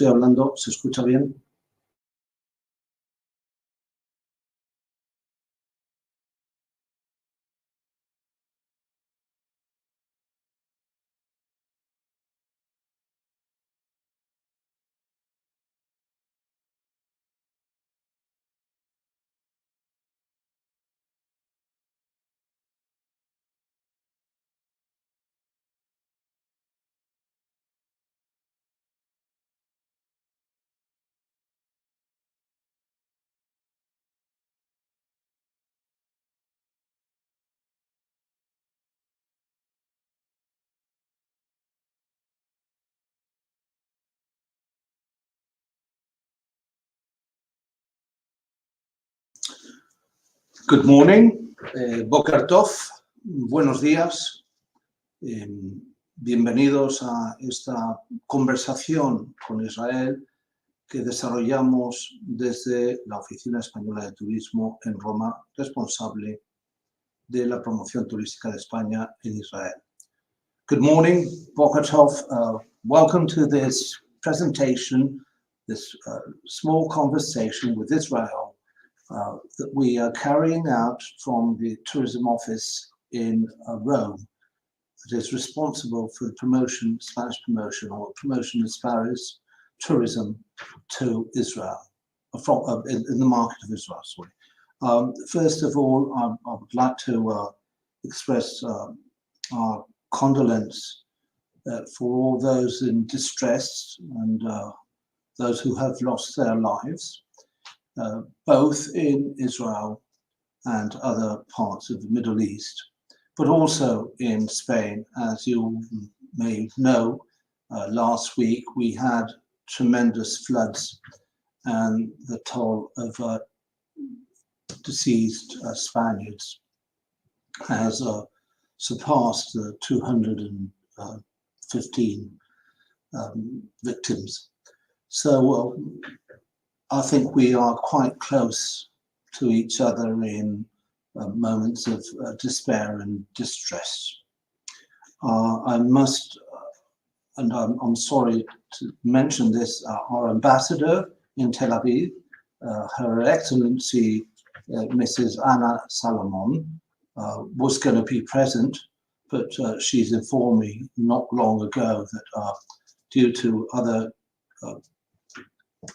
estoy hablando, ¿se escucha bien? Good morning, Boker Tov, buenos días, bienvenidos a esta conversación con Israel que desarrollamos desde la Oficina Española de Turismo en Roma, responsable de la promoción turística de España en Israel. Good morning, Boker Tov, welcome to this presentation, this small conversation with Israel that we are carrying out from the tourism office in Rome that is responsible for the promotion, Spanish promotion or promotion of Spanish tourism to Israel, in the market of Israel, sorry. First of all, I would like to express our condolence for all those in distress and those who have lost their lives. Both in Israel and other parts of the Middle East, but also in Spain. As you may know, last week we had tremendous floods and the toll of deceased Spaniards has surpassed 215 victims. So I think we are quite close to each other in moments of despair and distress. I must, and I'm sorry to mention this, our ambassador in Tel Aviv, Her Excellency Mrs. Anna Salomon, was going to be present, but she's informed me not long ago that due to other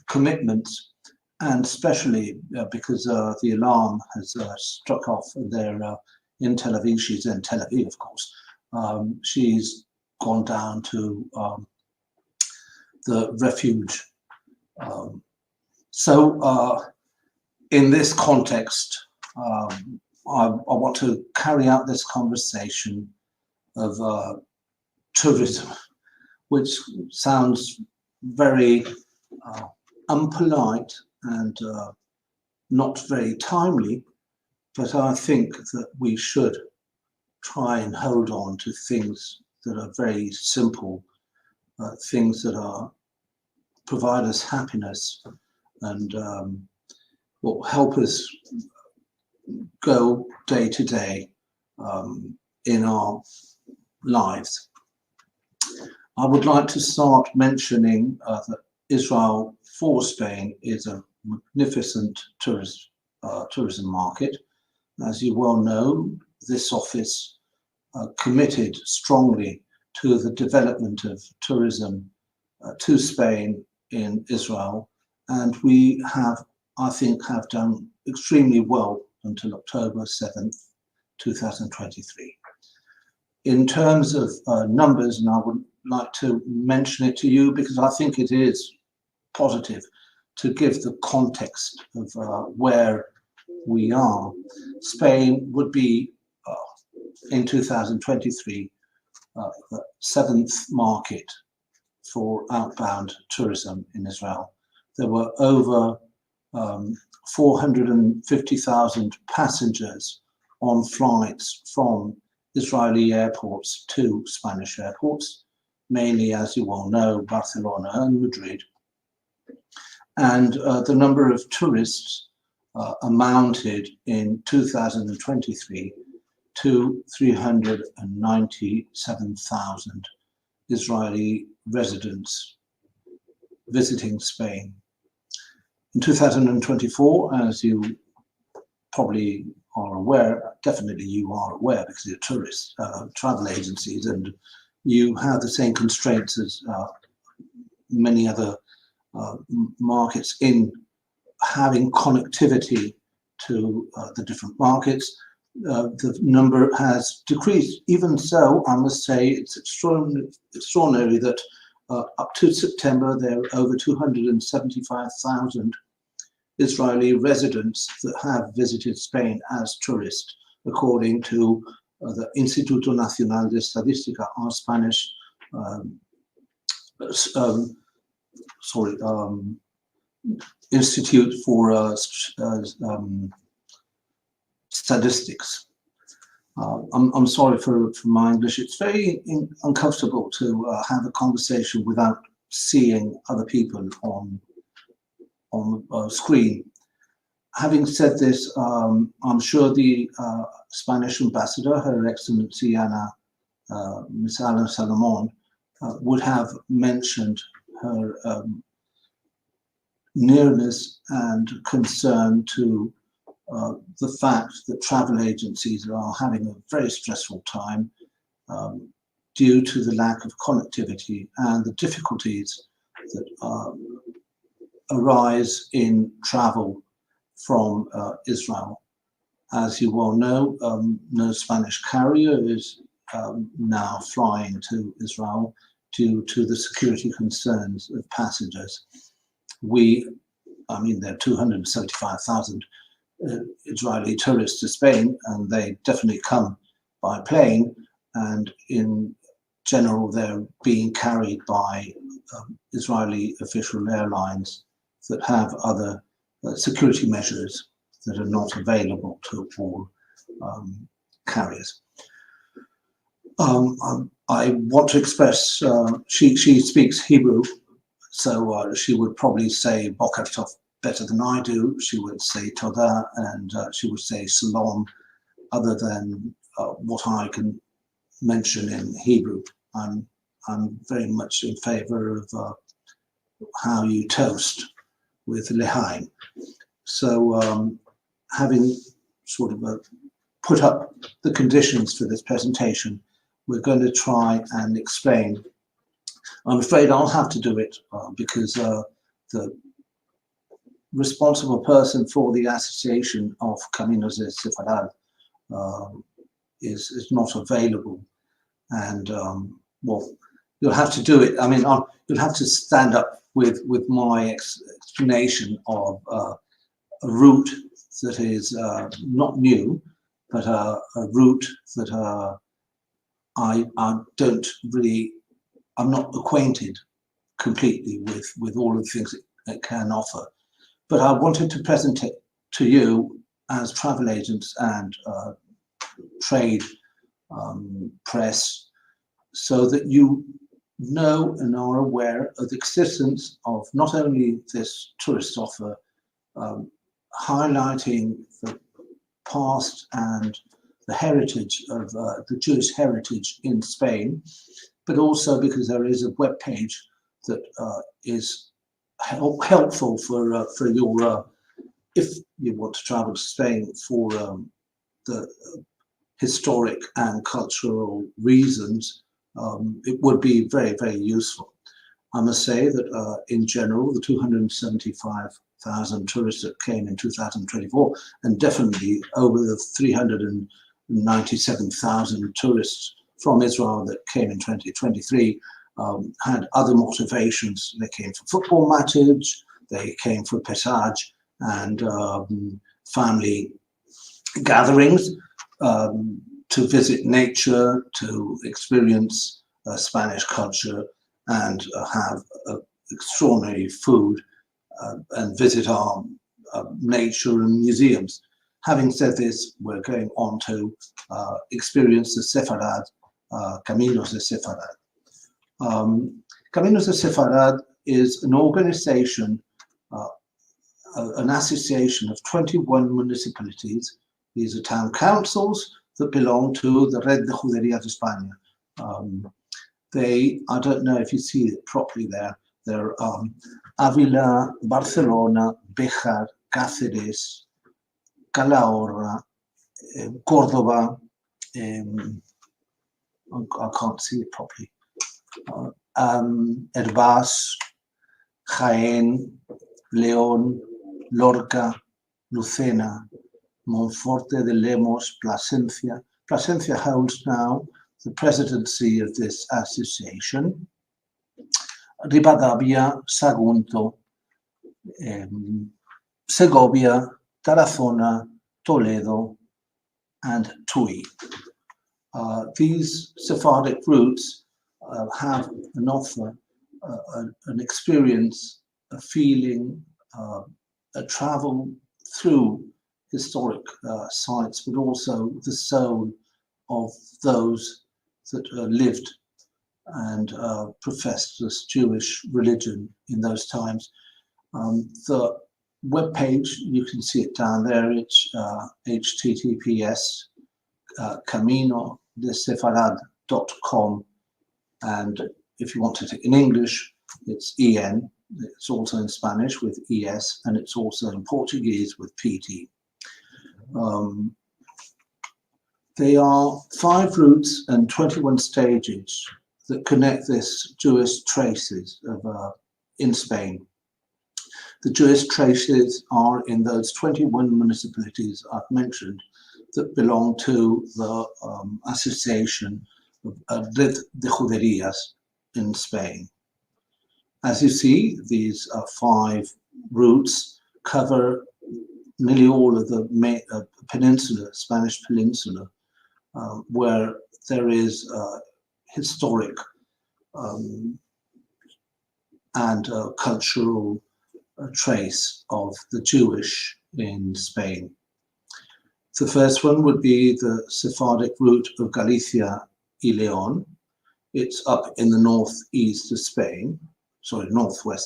commitments, and especially because the alarm has struck off there in Tel Aviv. She's in Tel Aviv, of course. She's gone down to the refuge. So in this context, I want to carry out this conversation of tourism, which sounds very unpolite and not very timely, but I think that we should try and hold on to things that are very simple, things that provide us happiness and will help us go day to day in our lives. I would like to start mentioning that Israel for Spain is a magnificent tourism market. As you well know, this office committed strongly to the development of tourism to Spain in Israel, and we have, I think, have done extremely well until October 7th, 2023. In terms of numbers, and I would like to mention it to you because I think it is positive to give the context of where we are. Spain would be in 2023 the 7th market for outbound tourism in Israel. There were over 450,000 passengers on flights from Israeli airports to Spanish airports, mainly, as you all know, Barcelona and Madrid. And the number of tourists amounted in 2023 to 397,000 Israeli residents visiting Spain. In 2024, as you probably are aware, definitely you are aware because you're tourist travel agencies, and you have the same constraints as many other markets in having connectivity to the different markets. The number has decreased. Even so, I must say it's extraordinary that up to September, there are over 275,000 Israeli residents that have visited Spain as tourists, according to the Instituto Nacional de Estadística, our Spanish Institute for Statistics. I'm sorry for my English. It's very uncomfortable to have a conversation without seeing other people on the screen. Having said this, I'm sure the Spanish ambassador, Her Excellency Miss Ana Salomon, would have mentioned her nearness and concern to the fact that travel agencies are having a very stressful time due to the lack of connectivity and the difficulties that arise in travel from Israel. As you well know, no Spanish carrier is now flying to Israel due to the security concerns of passengers. There are 275,000 Israeli tourists to Spain, and they definitely come by plane, and in general they're being carried by Israeli official airlines that have other security measures that are not available to all carriers. I want to express, she speaks Hebrew, so she would probably say Boker Tov better than I do. She would say Toda, and she would say Shalom, other than what I can mention in Hebrew. I'm very much in favor of how you toast with L'chaim. So having sort of put up the conditions for this presentation, we're going to try and explain. I'm afraid I'll have to do it because the responsible person for the Association of Caminos de Sepharad is not available, and well, you'll have to do it. I mean, you'll have to stand up with my explanation of a route that is not new, but a route that I'm not acquainted completely with all of the things it can offer. But I wanted to present it to you as travel agents and trade press, so that you know and are aware of the existence of not only this tourist offer, highlighting the past and the heritage of the Jewish heritage in Spain, but also because there is a web page that is helpful for your if you want to travel to Spain for the historic and cultural reasons. It would be very, very useful. I must say that in general, the 275,000 tourists that came in 2024, and definitely over the 397,000 tourists from Israel that came in 2023, had other motivations. They came for football matches, they came for Pesach and family gatherings, to visit nature, to experience Spanish culture, and have extraordinary food, and visit our nature and museums. Having said this, we're going on to experience the Sepharad, Caminos de Sepharad. Caminos de Sepharad is an organization, an association of 21 municipalities. These are town councils that belong to the Red de Judería de España. I don't know if you see it properly there, There are Avila, Barcelona, Béjar, Cáceres, Calahorra, Córdoba, I can't see it properly, Herbás, Jaén, León, Lorca, Lucena, Monforte de Lemos, Plasencia. Plasencia holds now the presidency of this association. Rivadavia, Sagunto, Segovia, Tarazona, Toledo, and Tui. These Sephardic routes have an offer, an experience, a feeling, a travel through historic sites, but also the soul of those that lived and professed this Jewish religion in those times. The webpage, you can see it down there, it's https caminodesepharad.com, and if you want it in English, it's EN. It's also in Spanish with ES, and it's also in Portuguese with PT. They are 5 routes and 21 stages that connect this Jewish traces of in Spain. The Jewish traces are in those 21 municipalities I've mentioned that belong to the Association of Red de Juderías in Spain. As you see, these 5 routes cover nearly all of the peninsula, Spanish peninsula, where there is historic and cultural trace of the Jewish in Spain. The first one would be the Sephardic route of Galicia y León. It's up in the northwest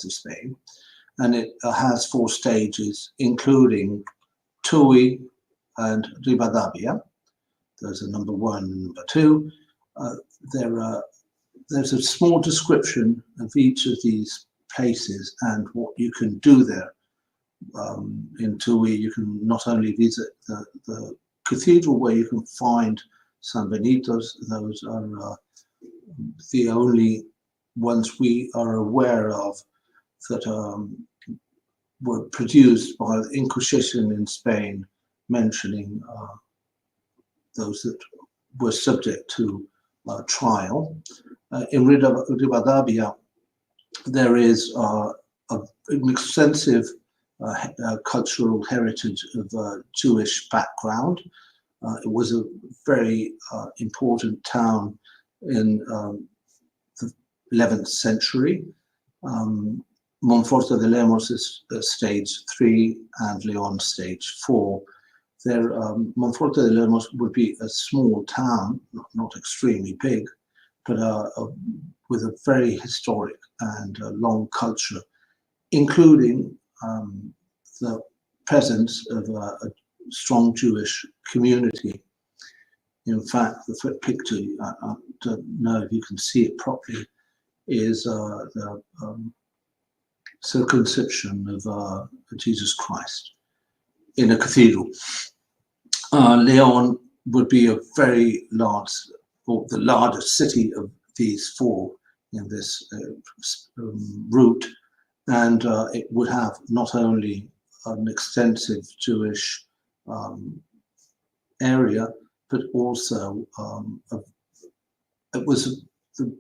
of Spain, and it has 4 stages, including Tui and Rivadavia. Those are number 1 and number 2. There's a small description of each of these places and what you can do there. In Tui, you can not only visit the cathedral where you can find San Benito's. Those are the only ones we are aware of that were produced by the Inquisition in Spain, mentioning those that were subject to trial. In Rivadavia, there is an extensive cultural heritage of Jewish background. It was a very important town in the 11th century. Monforte de Lemos is stage 3 and León stage 4. There, Monforte de Lemos would be a small town, not extremely big, but with a very historic and long culture, including the presence of a strong Jewish community. In fact, the picture, I don't know if you can see it properly, is the circumcision of Jesus Christ in a cathedral. León would be a very large, or the largest city of these 4 in this route, and it would have not only an extensive Jewish area, but also it was the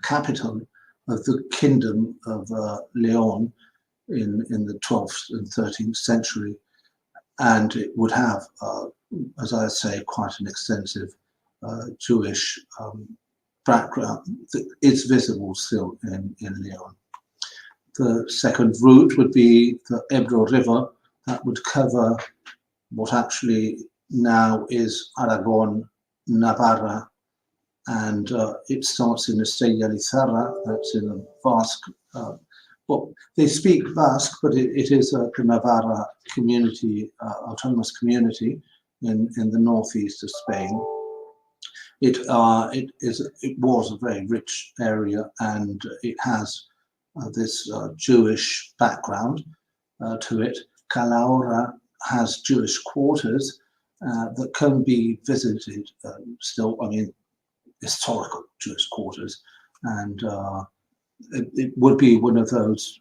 capital of the kingdom of León in the 12th and 13th century, and it would have, as I say, quite an extensive Jewish background that is visible still in León. The second route would be the Ebro River. That would cover what actually now is Aragon, Navarra, and it starts in Estella Lizarra, that's in the Basque. Well, they speak Basque, but it is the Navarra community, autonomous community in the northeast of Spain. It was a very rich area, and it has this Jewish background to it. Calahorra has Jewish quarters that can be visited still. I mean, historical Jewish quarters, and it would be one of those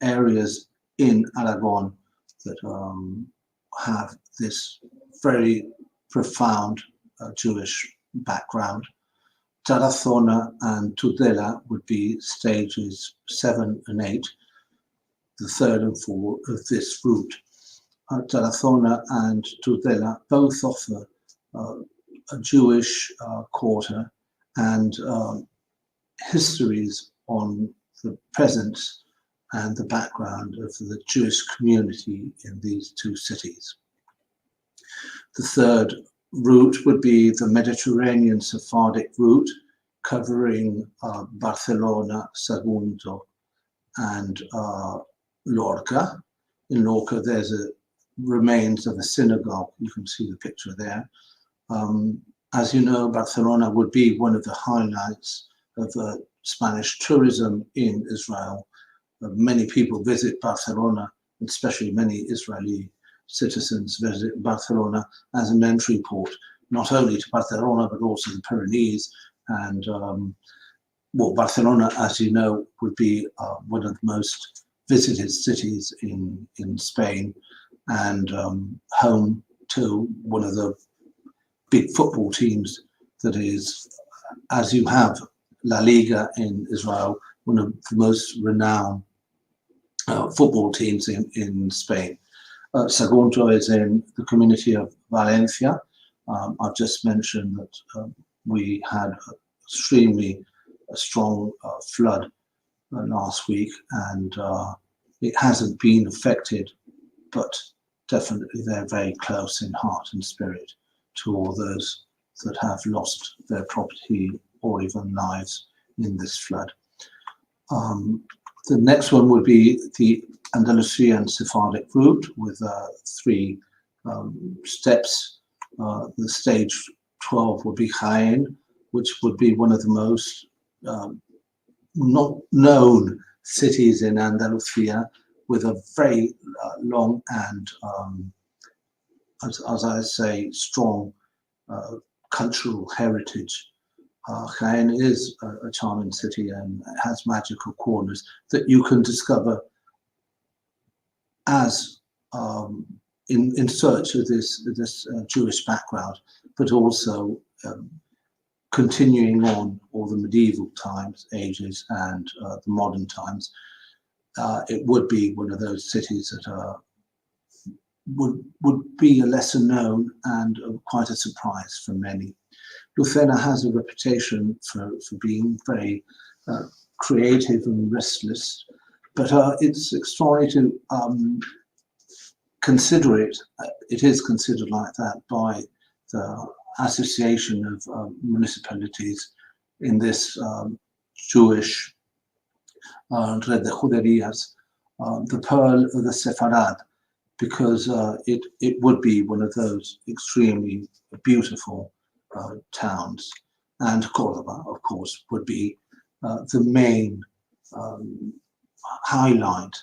areas in Aragon that have this very profound Jewish background. Tarazona and Tudela would be stages 7 and 8, the 3rd and 4th of this route. Tarazona and Tudela both offer a Jewish quarter and histories on the presence and the background of the Jewish community in these two cities. The third route would be the Mediterranean Sephardic route, covering Barcelona, Sagunto, and Lorca. In Lorca, there's remains of a synagogue. You can see the picture there. As you know, Barcelona would be one of the highlights of Spanish tourism in Israel. Many people visit Barcelona, especially many Israeli citizens visit Barcelona as an entry port, not only to Barcelona, but also the Pyrenees. And well, Barcelona, as you know, would be one of the most visited cities in Spain, and home to one of the big football teams that is, as you have La Liga in Israel, one of the most renowned football teams in Spain. Sagunto is in the community of Valencia. I've just mentioned that we had an extremely strong flood last week, and it hasn't been affected, but definitely they're very close in heart and spirit to all those that have lost their property or even lives in this flood. The next one would be the Andalusian Sephardic route with 3 steps. The stage 12 would be Jaén, which would be one of the most not known cities in Andalusia, with a very long and, as I say, strong cultural heritage. Jaén is a charming city and has magical corners that you can discover as in search of this Jewish background, but also continuing on all the medieval times, ages, and the modern times. It would be one of those cities that would be a lesser known and quite a surprise for many. Lucena has a reputation for being very creative and restless, but it's extraordinary to consider it. It is considered like that by the Association of Municipalities in this Jewish Red de Juderias, the Pearl of the Sepharad, because it would be one of those extremely beautiful towns. And Cordoba, of course, would be the main highlight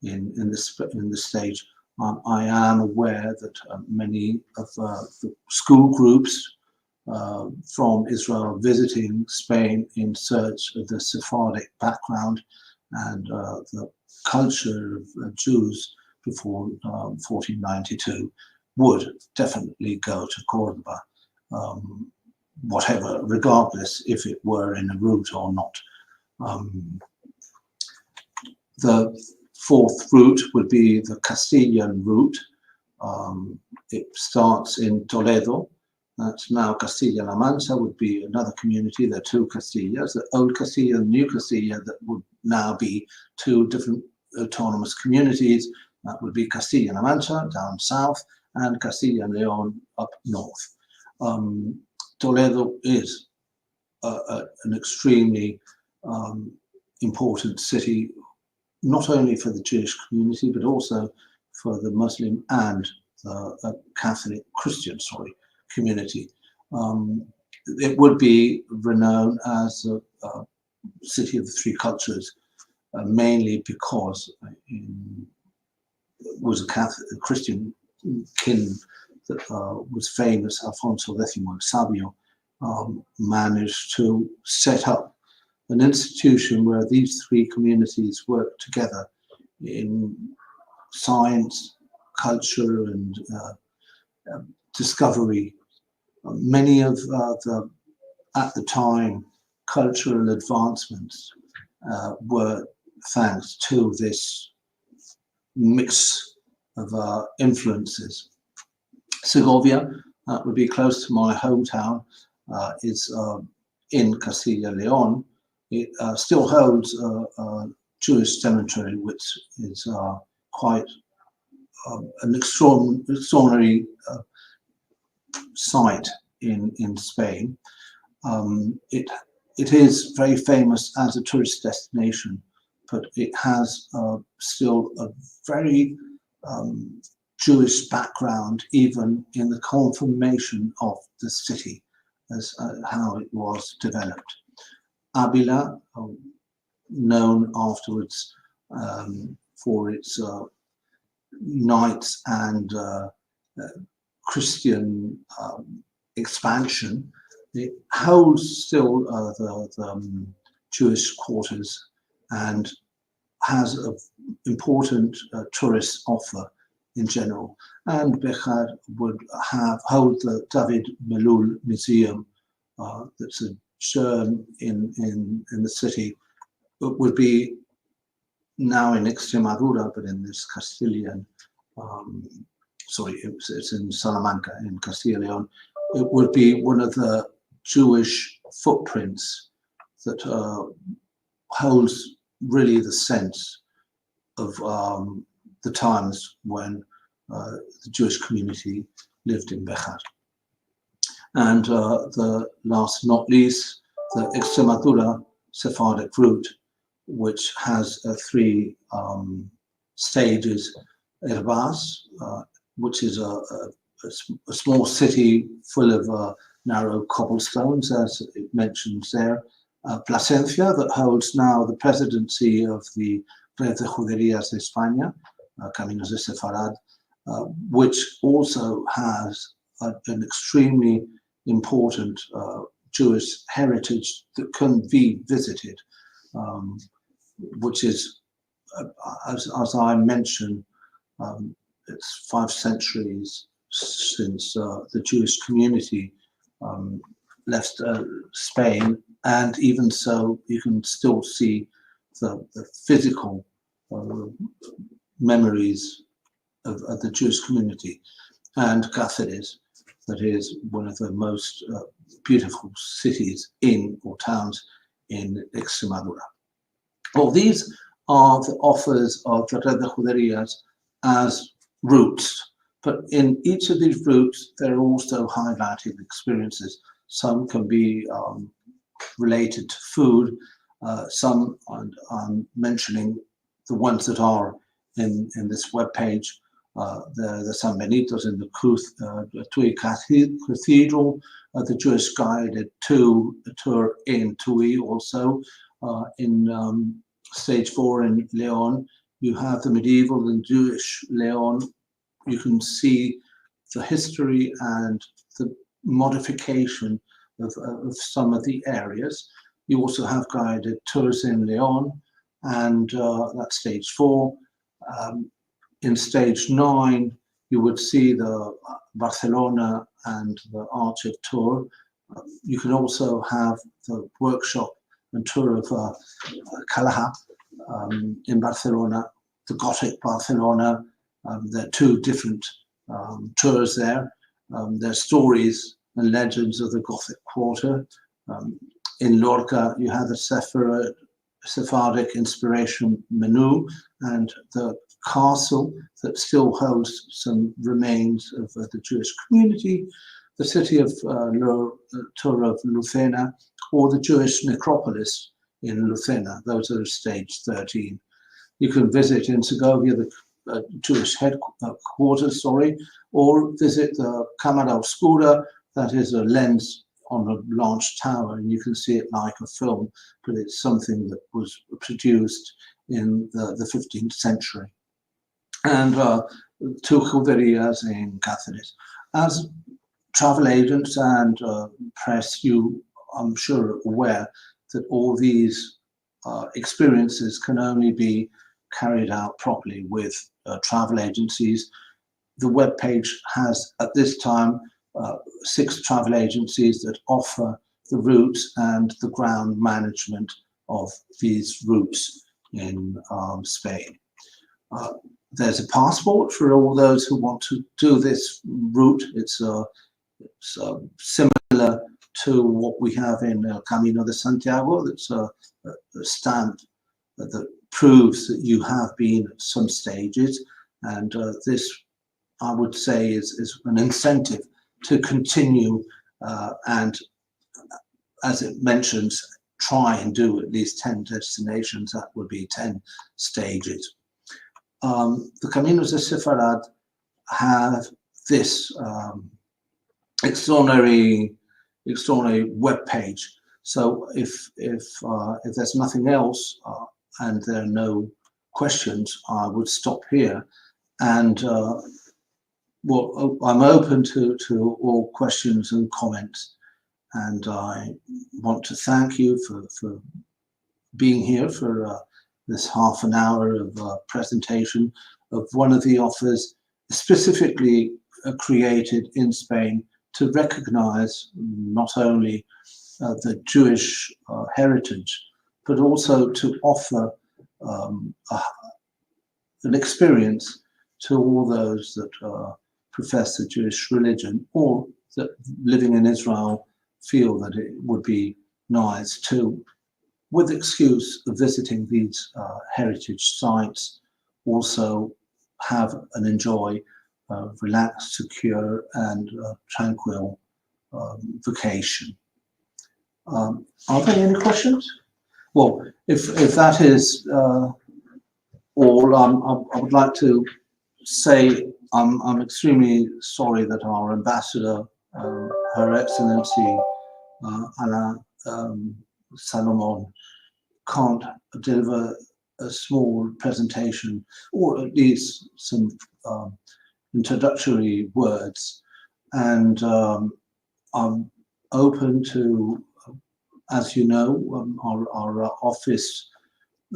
in the stage. I am aware that many of the school groups from Israel visiting Spain in search of the Sephardic background and the culture of Jews before 1492 would definitely go to Cordoba, whatever, regardless if it were in a route or not. The fourth route would be the Castilian route. It starts in Toledo. That's now Castilla-La Mancha, would be another community. There are 2 Castillas, the old Castilla and new Castilla, that would now be 2 different autonomous communities. That would be Castilla-La Mancha down south and Castilla and Leon up north. Toledo is an extremely important city, not only for the Jewish community, but also for the Muslim and the Catholic Christian, community. it would be renowned as a city of the three cultures, mainly because it was a Catholic, a Christian king that was famous, Alfonso X Sabio, managed to set up an institution where these three communities work together in science, culture, and discovery. Many of at the time, cultural advancements were thanks to this mix of influences. Segovia, that would be close to my hometown, is in Castilla Leon. It still holds a Jewish cemetery, which is quite an extraordinary site in Spain. It is very famous as a tourist destination, but it has still a very Jewish background, even in the conformation of the city, as how it was developed. Avila, known afterwards for its knights and Christian expansion, it holds still the Jewish quarters and has an important tourist offer in general. And Béjar would hold the David Melul Museum, that's a germ in the city. It would be now in Extremadura, but in this Castilian, sorry, it's in Salamanca, in Castilla y León. It would be one of the Jewish footprints that holds really the sense of the times when the Jewish community lived in Béjar. And the last not least, the Extremadura Sephardic route, which has three stages. Herbaz, which is a small city full of narrow cobblestones, as it mentions there. Plasencia, that holds now the presidency of the Red de Juderías de España, Caminos de Sepharad, which also has an extremely important Jewish heritage that can be visited, which is, as I mentioned, it's 5 centuries since the Jewish community left Spain, and even so, you can still see the physical memories of the Jewish community. And Cáceres, that is one of the most beautiful cities or towns in Extremadura. Well, these are the offers of the Red de Juderías as routes, but in each of these routes, there are also highlighted experiences. Some can be related to food, some, and I'm mentioning the ones that are in this webpage. The San Benitos in the Tui Cathedral, the Jewish guided tour in Tui also. In stage 4 in Leon, you have the medieval and Jewish Leon. You can see the history and the modification of some of the areas. You also have guided tours in Leon, and that's stage 4. In stage 9, you would see the Barcelona and the Archive tour. You can also have the workshop and tour of Calaha in Barcelona, the Gothic Barcelona. There are 2 different tours there. There are stories and legends of the Gothic quarter. In Lorca, you have the Sephardic inspiration menu and the castle that still holds some remains of the Jewish community, the city of Tour of Lucena, or the Jewish necropolis in Lucena. Those are stage 13. You can visit in Segovia the Jewish headquarters, or visit the Cámara Oscura, that is a lens on a large tower, and you can see it like a film, but it's something that was produced in the 15th century. And Tuchel in Catharis. As travel agents and press, you, I'm sure, are aware that all these experiences can only be carried out properly with travel agencies. The web page has, at this time, 6 travel agencies that offer the routes and the ground management of these routes in Spain. There's a passport for all those who want to do this route. It's similar to what we have in Camino de Santiago. It's a stamp that proves that you have been at some stages, and this, I would say, is an incentive to continue and, as it mentions, try and do at least 10 destinations. That would be 10 stages. The Caminos de Sepharad have this extraordinary web page. So if there's nothing else and there are no questions, I would stop here. And well, I'm open to all questions and comments. And I want to thank you for being here for this half an hour of presentation of one of the offers specifically created in Spain to recognize not only the Jewish heritage, but also to offer an experience to all those that profess the Jewish religion, or that living in Israel feel that it would be nice to, with the excuse of visiting these heritage sites, also have and enjoy a relaxed, secure and tranquil vacation. Are there any questions? Well, if that is all, I would like to say I'm extremely sorry that our ambassador, Her Excellency Alain Salomon, can't deliver a small presentation, or at least some introductory words. And I'm open to, as you know, our office,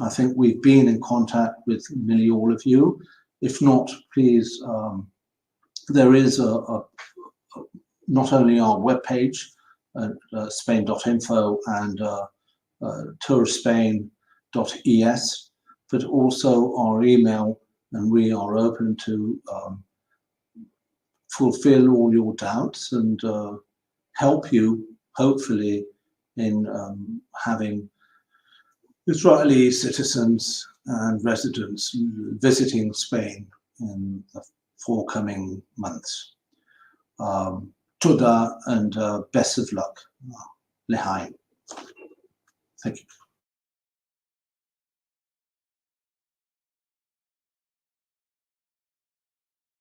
I think we've been in contact with nearly all of you. If not, please, there is not only our webpage at spain.info and tourspain.es, but also our email, and we are open to fulfill all your doubts and help you, hopefully, in having Israeli citizens and residents visiting Spain in the forthcoming months. Toda and best of luck. L'chaim. Thank you.